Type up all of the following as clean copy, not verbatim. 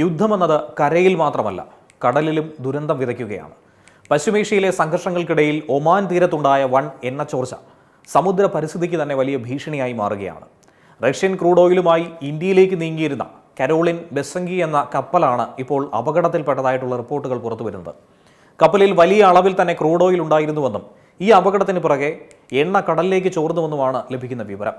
യുദ്ധമെന്നത് കരയിൽ മാത്രമല്ല, കടലിലും ദുരന്തം വിതയ്ക്കുകയാണ്. പശ്ചിമേഷ്യയിലെ സംഘർഷങ്ങൾക്കിടയിൽ ഒമാൻ തീരത്തുണ്ടായ വൻ എണ്ണച്ചോർച്ച സമുദ്ര പരിസ്ഥിതിക്ക് തന്നെ വലിയ ഭീഷണിയായി മാറുകയാണ്. റഷ്യൻ ക്രൂഡ് ഓയിലുമായി ഇന്ത്യയിലേക്ക് നീങ്ങിയിരുന്ന കരോളിൻ ബെസങ്കി എന്ന കപ്പലാണ് ഇപ്പോൾ അപകടത്തിൽപ്പെട്ടതായിട്ടുള്ള റിപ്പോർട്ടുകൾ പുറത്തുവരുന്നത്. കപ്പലിൽ വലിയ അളവിൽ തന്നെ ക്രൂഡ് ഓയിൽ ഉണ്ടായിരുന്നുവെന്നും ഈ അപകടത്തിന് പിറകെ എണ്ണ കടലിലേക്ക് ചോർന്നുവെന്നുമാണ് ലഭിക്കുന്ന വിവരം.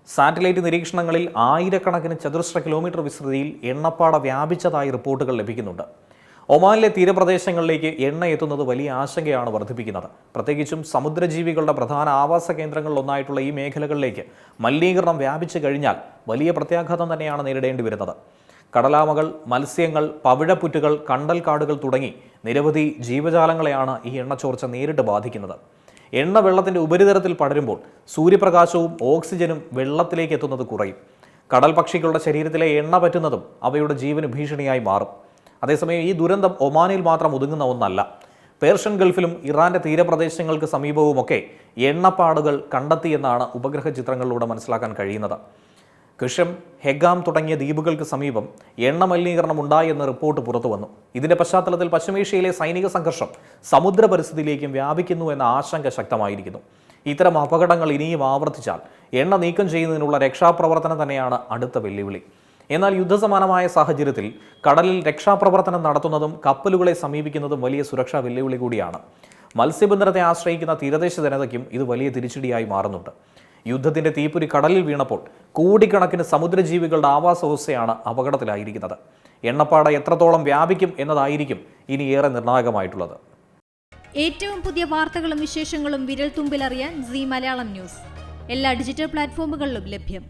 സാറ്റലൈറ്റ് നിരീക്ഷണങ്ങളിൽ ആയിരക്കണക്കിന് ചതുരശ്ര കിലോമീറ്റർ വിസ്തൃതിയിൽ എണ്ണപ്പാട വ്യാപിച്ചതായി റിപ്പോർട്ടുകൾ ലഭിക്കുന്നുണ്ട്. ഒമാനിലെ തീരപ്രദേശങ്ങളിലേക്ക് എണ്ണ എത്തുന്നത് വലിയ ആശങ്കയാണ് വർദ്ധിപ്പിക്കുന്നത്. പ്രത്യേകിച്ചും സമുദ്രജീവികളുടെ പ്രധാന ആവാസ കേന്ദ്രങ്ങളിലൊന്നായിട്ടുള്ള ഈ മേഖലകളിലേക്ക് മലിനീകരണം വ്യാപിച്ചു കഴിഞ്ഞാൽ വലിയ പ്രത്യാഘാതം തന്നെയാണ് നേരിടേണ്ടി വരുന്നത്. കടലാമകൾ, മത്സ്യങ്ങൾ, പവിഴപ്പുറ്റുകൾ, കണ്ടൽക്കാടുകൾ തുടങ്ങി നിരവധി ജീവജാലങ്ങളെയാണ് ഈ എണ്ണച്ചോർച്ച നേരിട്ട് ബാധിക്കുന്നത്. എണ്ണ വെള്ളത്തിൻ്റെ ഉപരിതലത്തിൽ പടരുമ്പോൾ സൂര്യപ്രകാശവും ഓക്സിജനും വെള്ളത്തിലേക്ക് എത്തുന്നത് കുറയും. കടൽ പക്ഷികളുടെ ശരീരത്തിലെ എണ്ണ പറ്റുന്നതും അവയുടെ ജീവന് ഭീഷണിയായി മാറും. അതേസമയം ഈ ദുരന്തം ഒമാനിൽ മാത്രം ഒതുങ്ങുന്ന ഒന്നല്ല. പേർഷ്യൻ ഗൾഫിലും ഇറാന്റെ തീരപ്രദേശങ്ങൾക്ക് സമീപവുമൊക്കെ എണ്ണപ്പാടുകൾ കണ്ടെത്തിയെന്നാണ് ഉപഗ്രഹ ചിത്രങ്ങളിലൂടെ മനസ്സിലാക്കാൻ കഴിയുന്നത്. കിഷം, ഹെഗാം തുടങ്ങിയ ദ്വീപുകൾക്ക് സമീപം എണ്ണ മലിനീകരണം ഉണ്ടായെന്ന് റിപ്പോർട്ട് പുറത്തു വന്നു. ഇതിന്റെ പശ്ചാത്തലത്തിൽ പശ്ചിമേഷ്യയിലെ സൈനിക സംഘർഷം സമുദ്ര പരിസ്ഥിതിയിലേക്കും വ്യാപിക്കുന്നു എന്ന ആശങ്ക ശക്തമായിരിക്കുന്നു. ഇത്തരം അപകടങ്ങൾ ഇനിയും ആവർത്തിച്ചാൽ എണ്ണ നീക്കം ചെയ്യുന്നതിനുള്ള രക്ഷാപ്രവർത്തനം തന്നെയാണ് അടുത്ത വെല്ലുവിളി. എന്നാൽ യുദ്ധസമാനമായ സാഹചര്യത്തിൽ കടലിൽ രക്ഷാപ്രവർത്തനം നടത്തുന്നതും കപ്പലുകളെ സമീപിക്കുന്നതും വലിയ സുരക്ഷാ വെല്ലുവിളി കൂടിയാണ്. മത്സ്യബന്ധനത്തെ ആശ്രയിക്കുന്ന തീരദേശ ജനതയ്ക്കും ഇത് വലിയ തിരിച്ചടിയായി മാറുന്നുണ്ട്. യുദ്ധത്തിന്റെ തീപ്പൊരി കടലിൽ വീണപ്പോൾ കോടിക്കണക്കിന് സമുദ്രജീവികളുടെ ആവാസ വ്യവസ്ഥയാണ് അപകടത്തിലായിരിക്കുന്നത്. എണ്ണപ്പാട എത്രത്തോളം വ്യാപിക്കും എന്നതായിരിക്കും ഇനി ഏറെ നിർണായകമായിട്ടുള്ളത്. ഏറ്റവും പുതിയ വാർത്തകളും വിശേഷങ്ങളും വിരൽ തുമ്പിലറിയാൻ സീ മലയാളം ന്യൂസ് എല്ലാ ഡിജിറ്റൽ പ്ലാറ്റ്ഫോമുകളിലും ലഭ്യം.